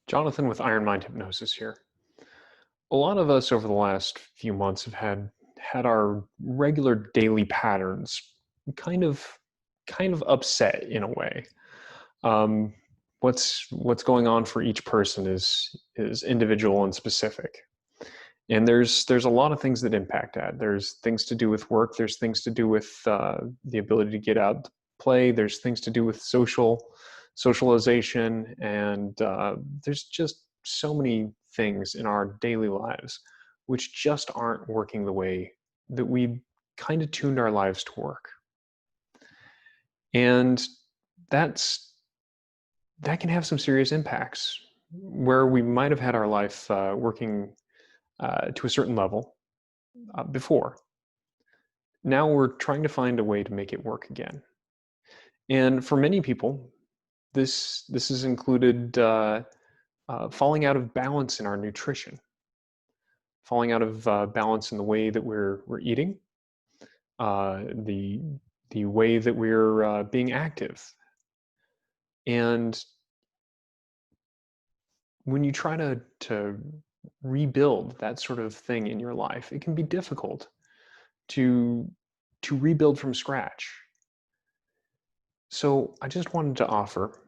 Jonathan with Iron Mind Hypnosis here. A lot of us over the last few months have had our regular daily patterns kind of upset in a way. Um, what's going on for each person is individual and specific. And there's a lot of things that impact that. There's things to do with work. There's things to do with the ability to get out to play. There's things to do with socialization, and there's just so many things in our daily lives which just aren't working the way that we kind of tuned our lives to work. And that's that can have some serious impacts where we might have had our life working to a certain level before. Now we're trying to find a way to make it work again. And for many people, this has included falling out of balance in our nutrition, falling out of balance in the way that we're eating, the way that we're being active. And when you try to rebuild that sort of thing in your life, it can be difficult to rebuild from scratch. So I just wanted to offer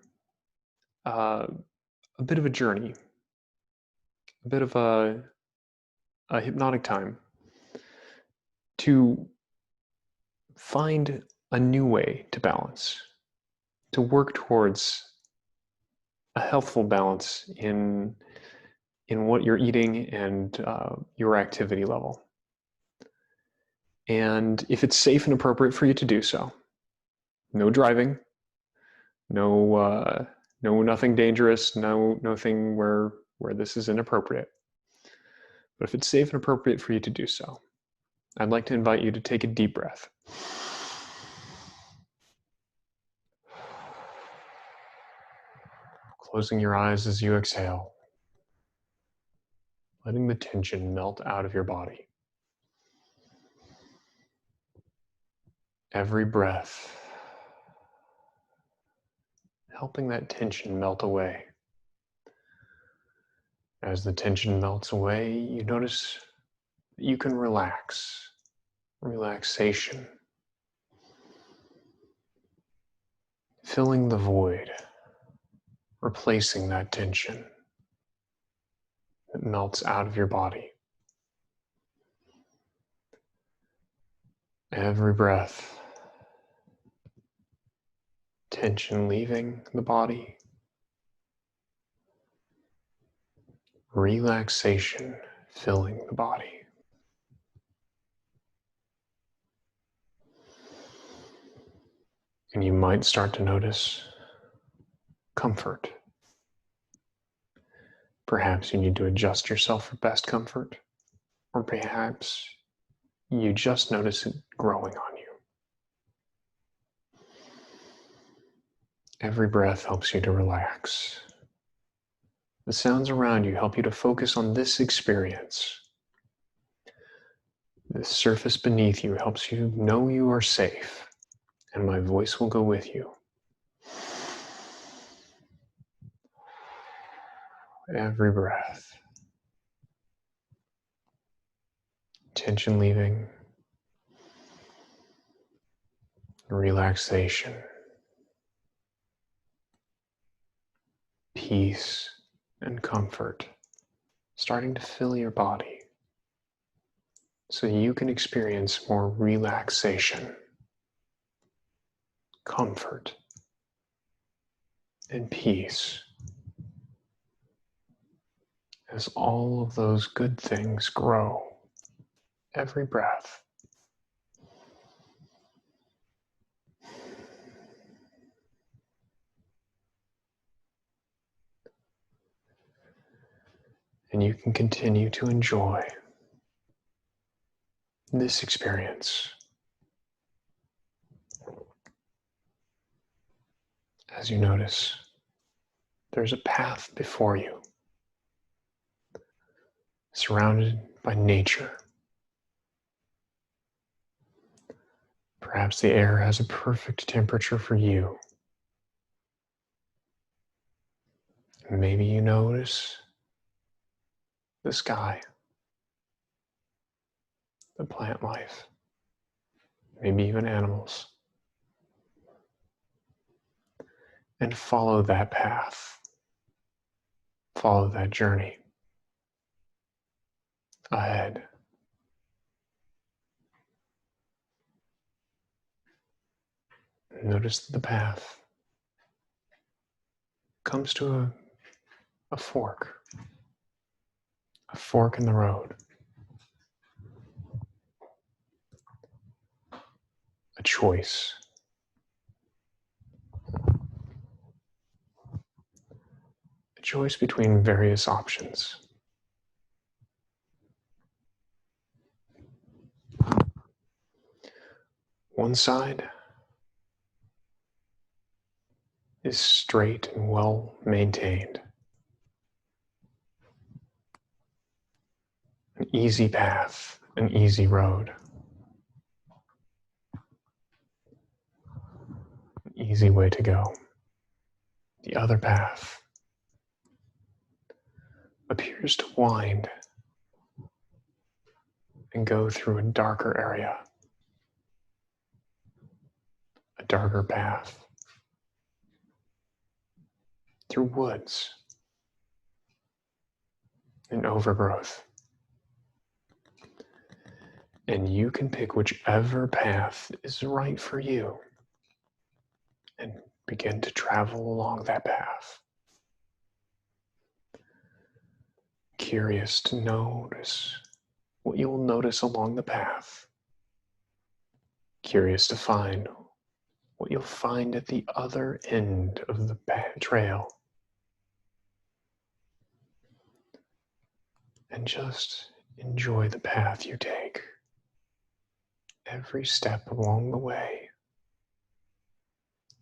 uh, a bit of a journey, a bit of a hypnotic time to find a new way to balance, to work towards a healthful balance in what you're eating and your activity level. And if it's safe and appropriate for you to do so, no driving, no nothing dangerous, nothing where this is inappropriate. But if it's safe and appropriate for you to do so, I'd like to invite you to take a deep breath. Closing your eyes as you exhale, letting the tension melt out of your body. Every breath, helping that tension melt away. As the tension melts away, you notice that you can relax. Relaxation. Filling the void, replacing that tension that melts out of your body. Every breath, tension leaving the body. Relaxation filling the body. And you might start to notice comfort. Perhaps you need to adjust yourself for best comfort, or perhaps you just notice it growing on you. Every breath helps you to relax. The sounds around you help you to focus on this experience. The surface beneath you helps you know you are safe, and my voice will go with you. Every breath. Tension leaving. Relaxation. Peace and comfort starting to fill your body so you can experience more relaxation, comfort, and peace as all of those good things grow every breath. And you can continue to enjoy this experience as you notice there's a path before you, surrounded by nature. Perhaps the air has a perfect temperature for you. Maybe you notice the sky, the plant life, maybe even animals, and follow that path, follow that journey ahead. Notice that the path comes to a fork in the road, a choice. A choice between various options. One side is straight and well maintained. An easy path, an easy road. An easy way to go. The other path appears to wind and go through a darker area, a darker path, through woods and overgrowth. And you can pick whichever path is right for you and begin to travel along that path. Curious to notice what you will notice along the path. Curious to find what you'll find at the other end of the trail. And just enjoy the path you take. Every step along the way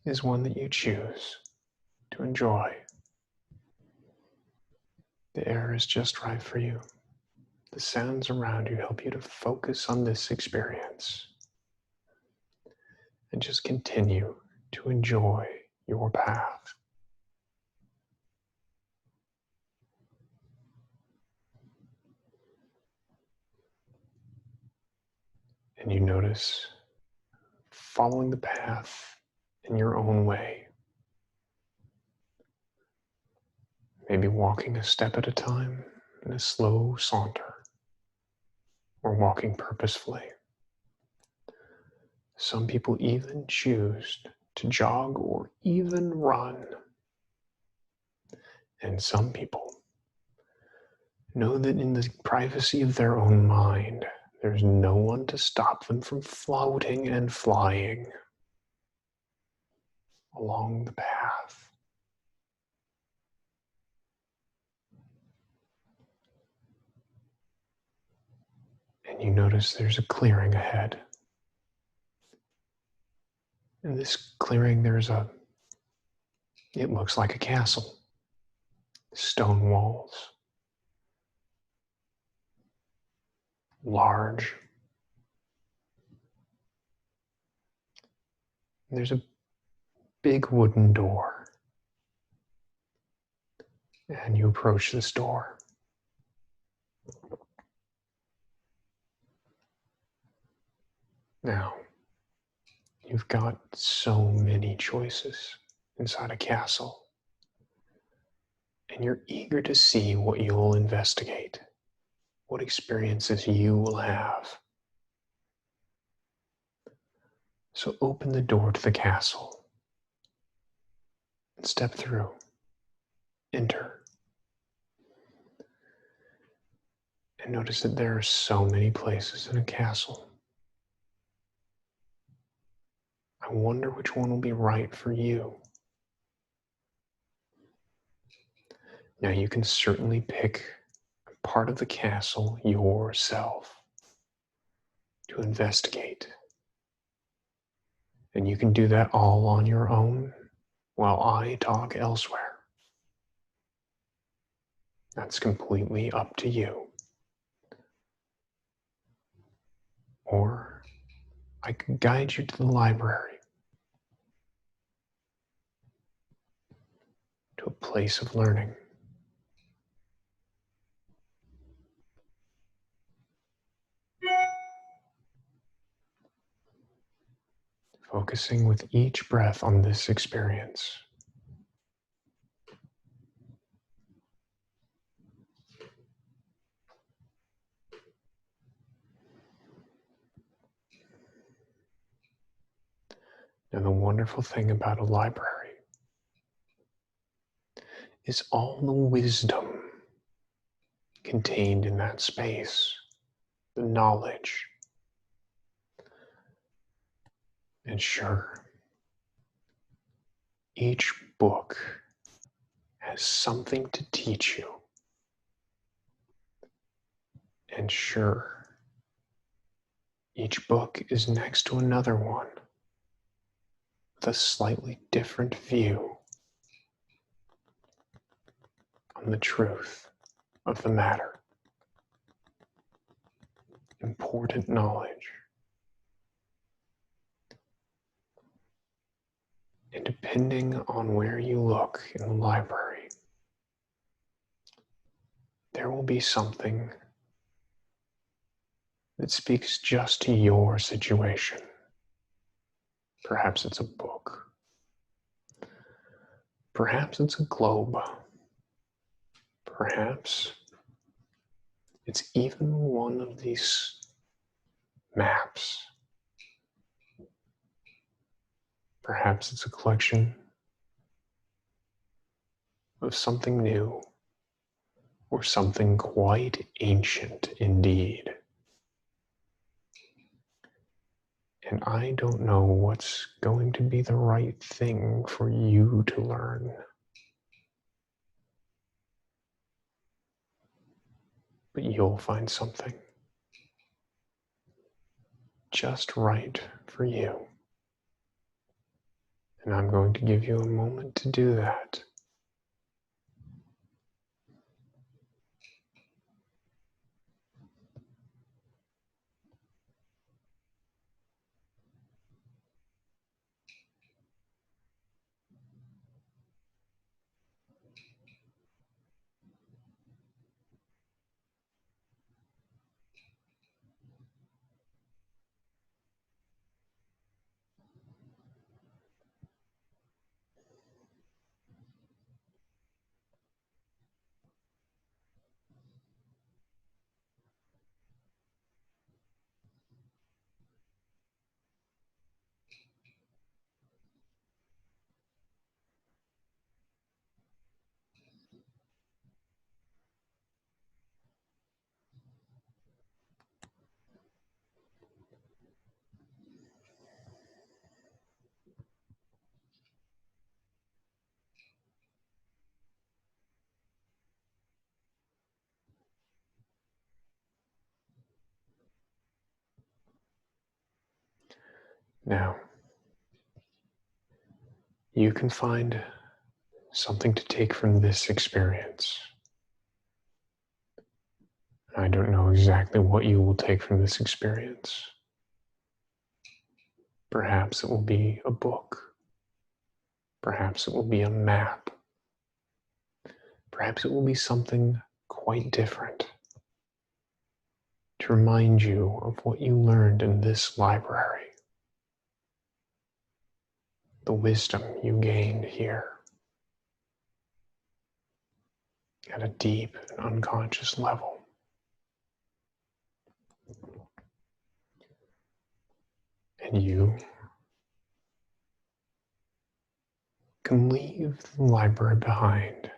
is one that you choose to enjoy. The air is just right for you. The sounds around you help you to focus on this experience. And just continue to enjoy your path. And you notice following the path in your own way. Maybe walking a step at a time in a slow saunter, or walking purposefully. Some people even choose to jog or even run. And some people know that in the privacy of their own mind, there's no one to stop them from floating and flying along the path. And you notice there's a clearing ahead. In this clearing, it looks like a castle. Stone walls. Large. There's a big wooden door. And you approach this door. Now, you've got so many choices inside a castle. And you're eager to see what you'll investigate, what experiences you will have. So open the door to the castle and step through. Enter. And notice that there are so many places in a castle. I wonder which one will be right for you. Now you can certainly pick a part of the castle yourself to investigate. And you can do that all on your own while I talk elsewhere. That's completely up to you. Or I can guide you to the library to to a place of learning. Focusing with each breath on this experience. And the wonderful thing about a library is all the wisdom contained in that space, the knowledge. And sure, each book has something to teach you. And sure, each book is next to another one with a slightly different view on the truth of the matter. Important knowledge. And depending on where you look in the library, there will be something that speaks just to your situation. Perhaps it's a book. Perhaps it's a globe. Perhaps it's even one of these maps. Perhaps it's a collection of something new or something quite ancient indeed. And I don't know what's going to be the right thing for you to learn. But you'll find something just right for you. And I'm going to give you a moment to do that. Now, you can find something to take from this experience. I don't know exactly what you will take from this experience. Perhaps it will be a book. Perhaps it will be a map. Perhaps it will be something quite different to remind you of what you learned in this library, the wisdom you gained here at a deep and unconscious level. And you can leave the library behind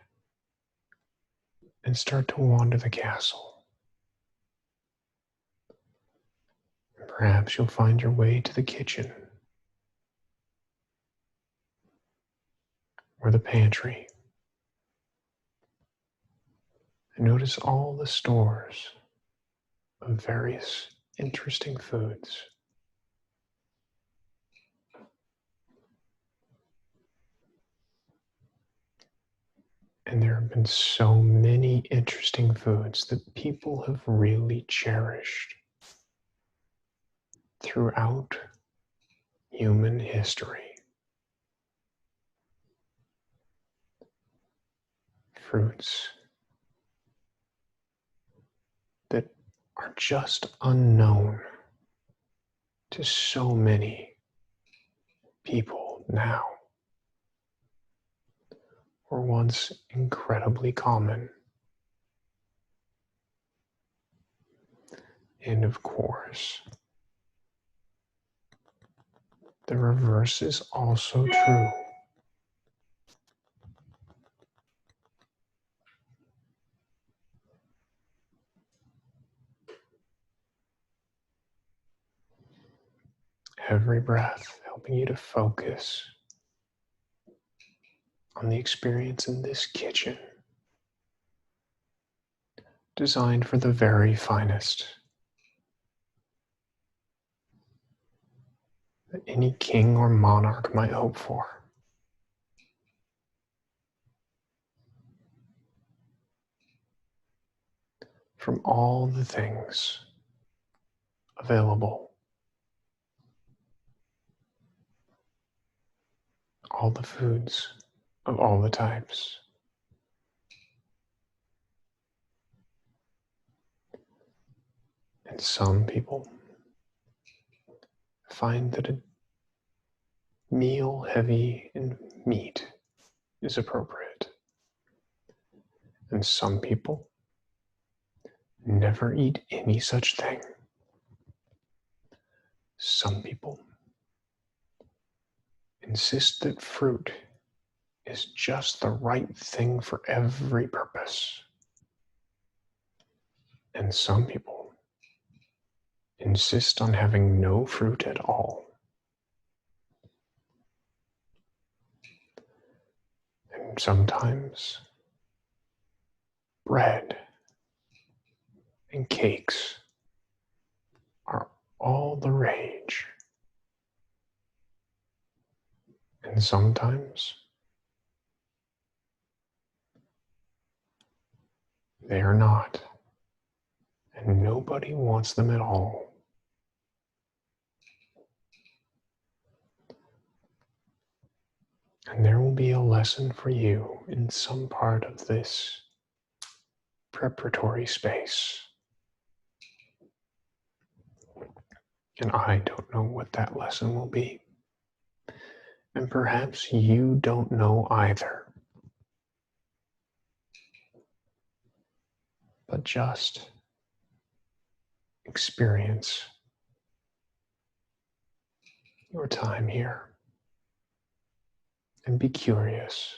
and start to wander the castle. Perhaps you'll find your way to the kitchen or the pantry and notice all the stores of various interesting foods. And there have been so many interesting foods that people have really cherished throughout human history. fruits that are just unknown to so many people now, were once incredibly common. And of course, the reverse is also true. Every breath helping you to focus on the experience in this kitchen, designed for the very finest that any king or monarch might hope for. From all the things available, all the foods of all the types. And some people find that a meal heavy in meat is appropriate. And some people never eat any such thing. Some people insist that fruit is just the right thing for every purpose. And some people insist on having no fruit at all. And sometimes bread and cakes are all the rage. And sometimes they are not. And nobody wants them at all. And there will be a lesson for you in some part of this preparatory space. And I don't know what that lesson will be. And perhaps you don't know either. But just experience your time here and be curious.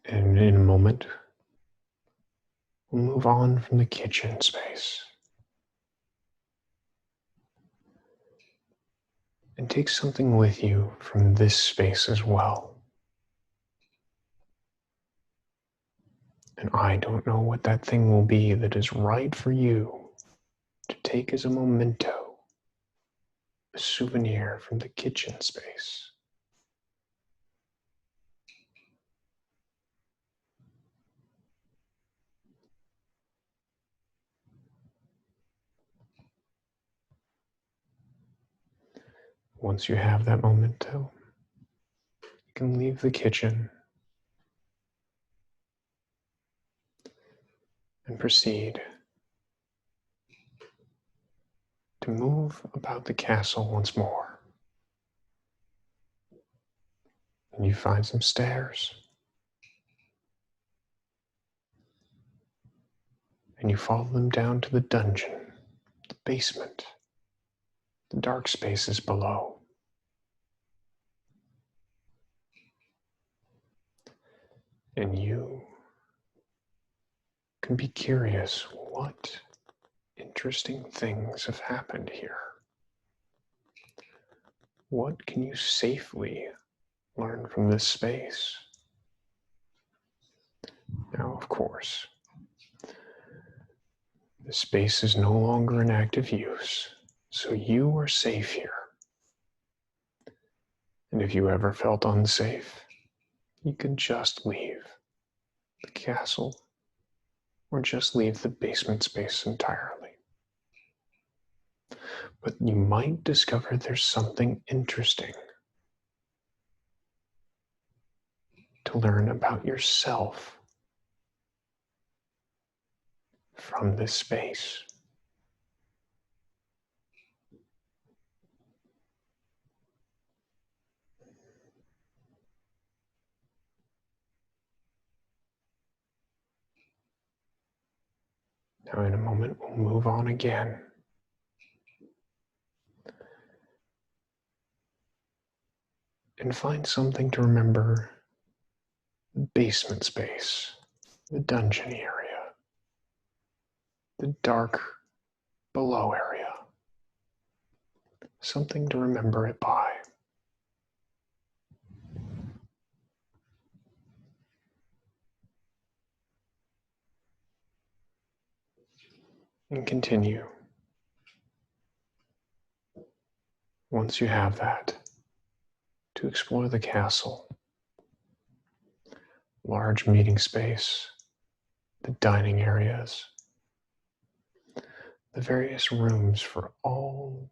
And in a moment, we'll move on from the kitchen space and take something with you from this space as well. And I don't know what that thing will be that is right for you to take as a memento, a souvenir from the kitchen space. Once you have that memento, you can leave the kitchen and proceed to move about the castle once more. And you find some stairs. And you follow them down to the dungeon, the basement, the dark spaces below. And you can be curious what interesting things have happened here. What can you safely learn from this space? Now, of course, the space is no longer in active use, so you are safe here. And if you ever felt unsafe, you could just leave the castle or just leave the basement space entirely. But you might discover there's something interesting to learn about yourself from this space. Now, in a moment, we'll move on again. And find something to remember the basement space, the dungeon area, the dark below area. Something to remember it by. And continue. Once you have that, to explore the castle, large meeting space, the dining areas, the various rooms for all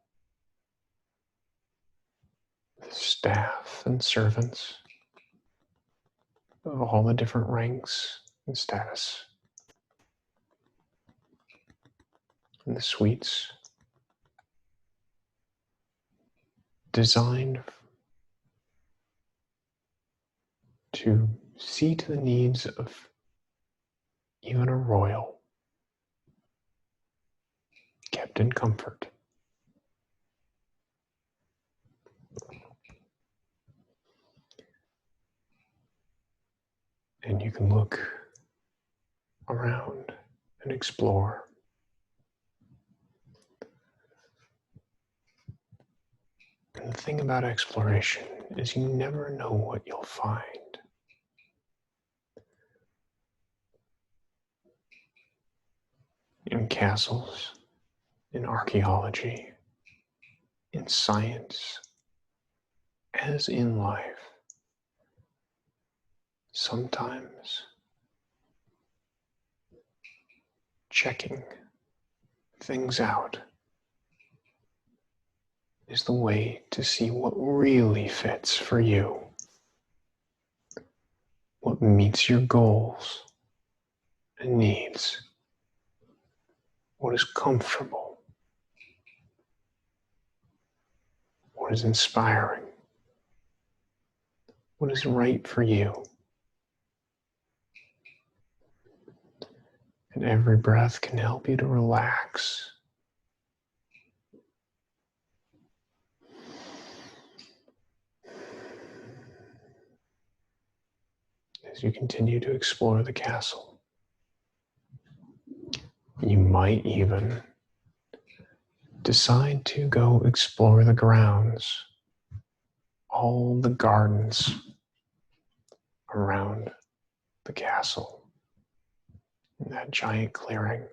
the staff and servants of all the different ranks and status, and the suites designed to see to the needs of even a royal, kept in comfort. And you can look around and explore. And the thing about exploration is you never know what you'll find. In castles, in archaeology, in science, as in life, sometimes checking things out is the way to see what really fits for you, what meets your goals and needs, what is comfortable, what is inspiring, what is right for you. And every breath can help you to relax. As you continue to explore the castle, you might even decide to go explore the grounds, all the gardens around the castle, in that giant clearing.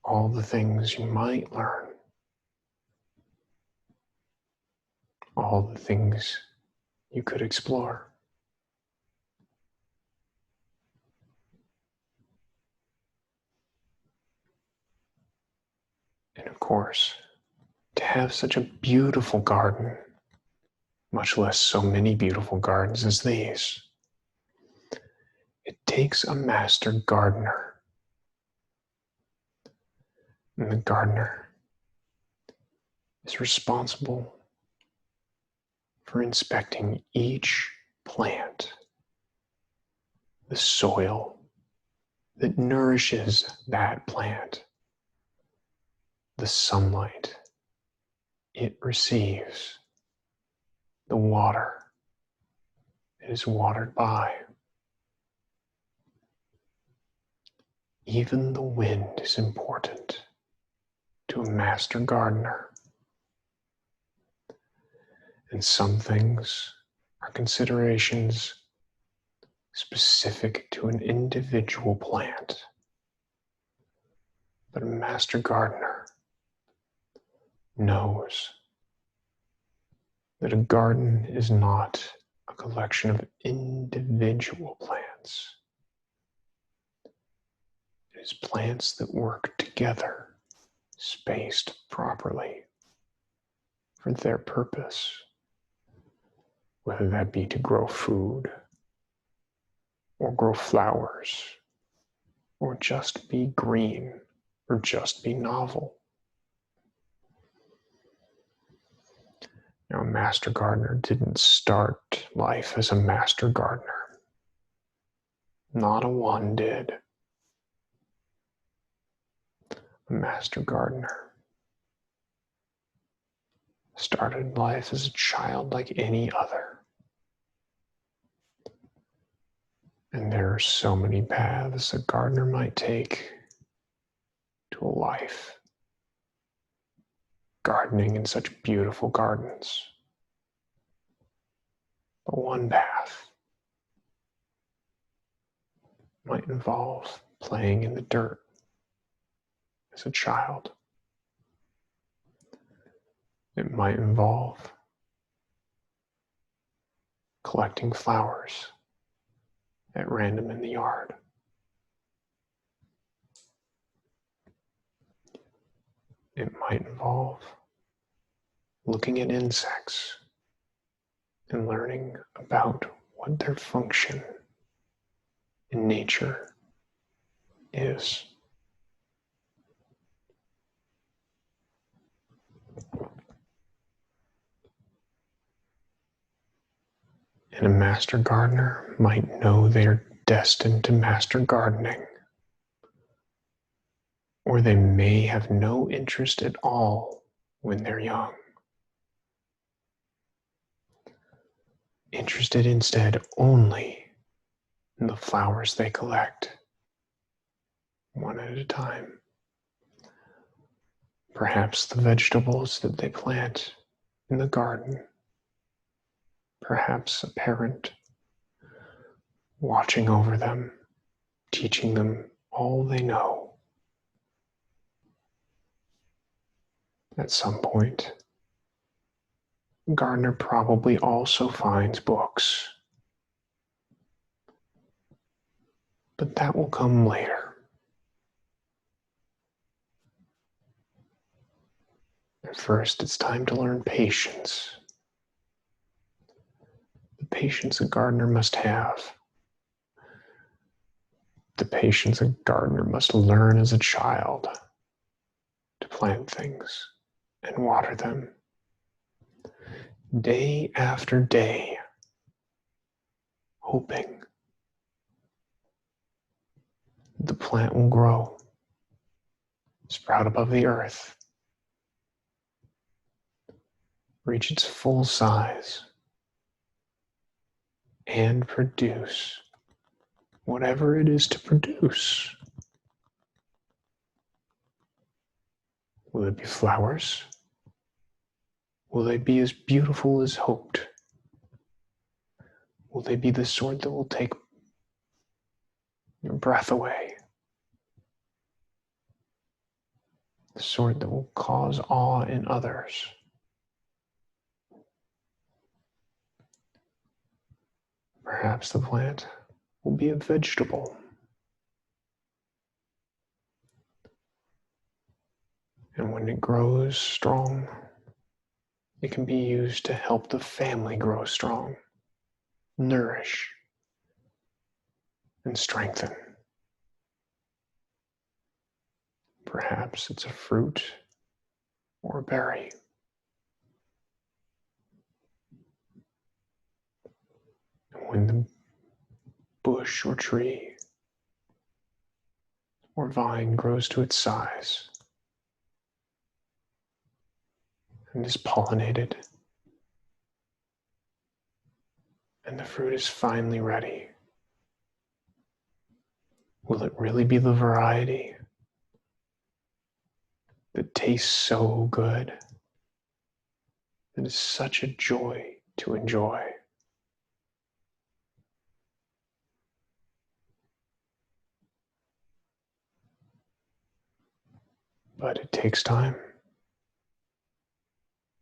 All the things you might learn, all the things you could explore. And of course, to have such a beautiful garden, much less so many beautiful gardens as these, it takes a master gardener. And the gardener is responsible for inspecting each plant, the soil that nourishes that plant, the sunlight it receives, the water it is watered by. Even the wind is important to a master gardener. And some things are considerations specific to an individual plant. But a master gardener knows that a garden is not a collection of individual plants. It is plants that work together, spaced properly for their purpose, whether that be to grow food, or grow flowers, or just be green, or just be novel. Now, a master gardener didn't start life as a master gardener. Not a one did. A master gardener started life as a child like any other. And there are so many paths a gardener might take to a life. Gardening in such beautiful gardens. But one path might involve playing in the dirt as a child. It might involve collecting flowers at random in the yard. It might involve looking at insects and learning about what their function in nature is. And a master gardener might know they're destined to master gardening, or they may have no interest at all when they're young. Interested instead only in the flowers they collect, one at a time. Perhaps the vegetables that they plant in the garden. Perhaps a parent watching over them, teaching them all they know. At some point, the gardener probably also finds books. But that will come later. At first, it's time to learn patience. The patience a gardener must have. The patience a gardener must learn as a child to plant things and water them day after day, hoping the plant will grow, sprout above the earth, reach its full size, and produce whatever it is to produce. Will it be flowers? Will they be as beautiful as hoped? Will they be the sort that will take your breath away? The sort that will cause awe in others? Perhaps the plant will be a vegetable. And when it grows strong, it can be used to help the family grow strong, nourish, and strengthen. Perhaps it's a fruit or a berry. And when the bush or tree or vine grows to its size and is pollinated, and the fruit is finally ready, will it really be the variety that tastes so good that is such a joy to enjoy. But it takes time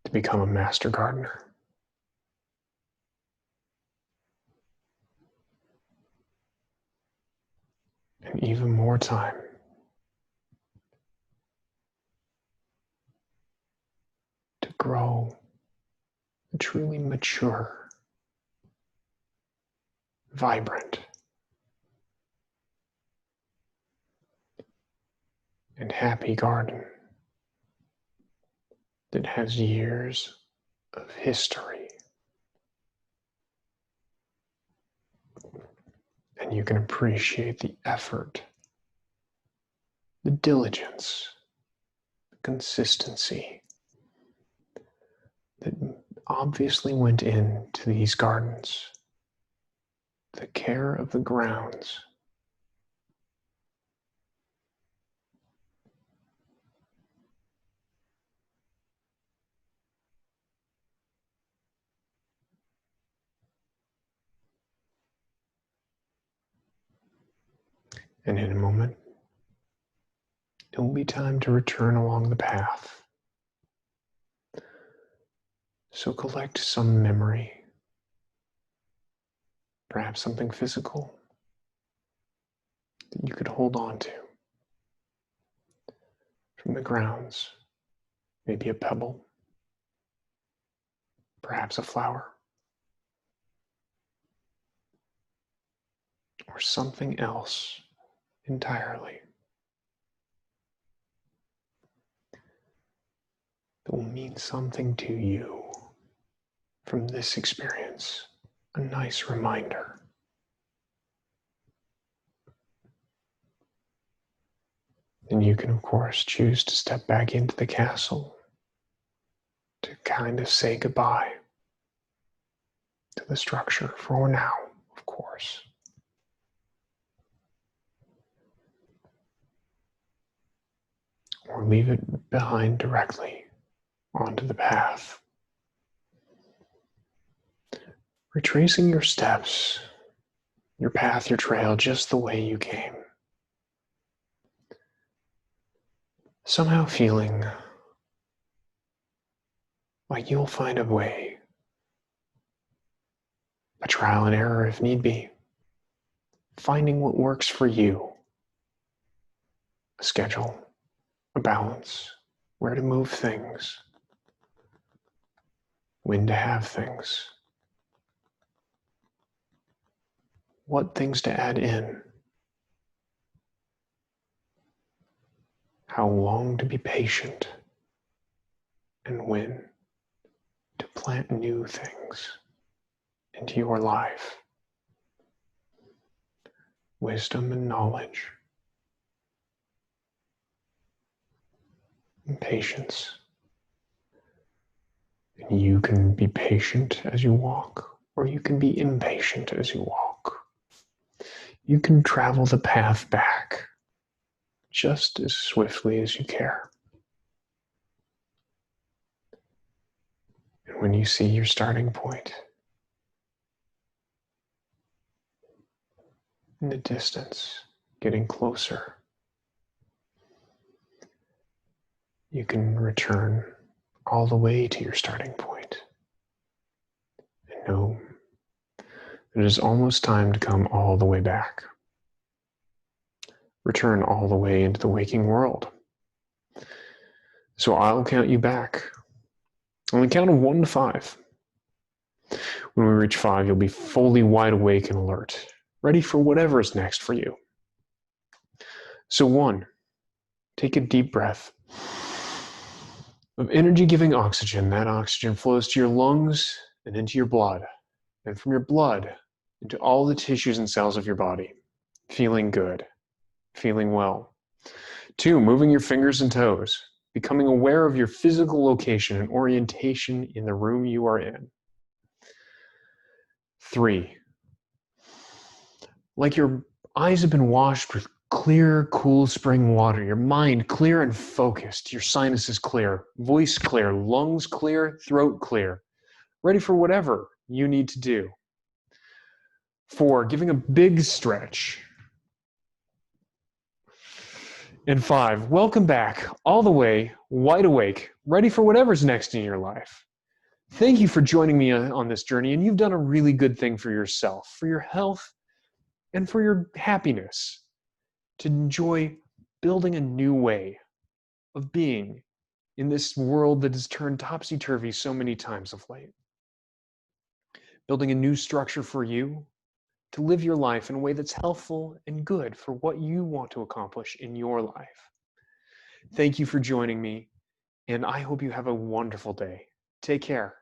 to become a master gardener. And even more time to grow a truly mature, vibrant, and happy garden that has years of history. And you can appreciate the effort, the diligence, the consistency that obviously went into these gardens, the care of the grounds. And in a moment, it will be time to return along the path. So collect some memory, perhaps something physical that you could hold on to from the grounds, maybe a pebble, perhaps a flower, or something else entirely that will mean something to you from this experience, a nice reminder. And you can, of course, choose to step back into the castle to kind of say goodbye to the structure for now, of course. Or leave it behind directly onto the path. Retracing your steps, your path, your trail, just the way you came. Somehow feeling like you'll find a way, a trial and error if need be, finding what works for you, a schedule, a balance, where to move things, when to have things, what things to add in, how long to be patient, and when to plant new things into your life. Wisdom and knowledge, and patience. And you can be patient as you walk, or you can be impatient as you walk. You can travel the path back just as swiftly as you care. And when you see your starting point in the distance, getting closer, you can return all the way to your starting point and know that it is almost time to come all the way back. Return all the way into the waking world. So I'll count you back on the count of 1 to 5. When we reach 5, you'll be fully wide awake and alert, ready for whatever is next for you. So 1, take a deep breath of energy-giving oxygen. That oxygen flows to your lungs and into your blood, and from your blood into all the tissues and cells of your body. Feeling good, feeling well. 2, moving your fingers and toes, becoming aware of your physical location and orientation in the room you are in. 3, like your eyes have been washed with Clear, cool spring water. Your mind clear and focused. Your sinuses clear. Voice clear. Lungs clear. Throat clear. Ready for whatever you need to do. 4, giving a big stretch. And 5, welcome back, all the way, wide awake, ready for whatever's next in your life. Thank you for joining me on this journey, and you've done a really good thing for yourself, for your health, and for your happiness, to enjoy building a new way of being in this world that has turned topsy-turvy so many times of late. Building a new structure for you to live your life in a way that's healthful and good for what you want to accomplish in your life. Thank you for joining me, and I hope you have a wonderful day. Take care.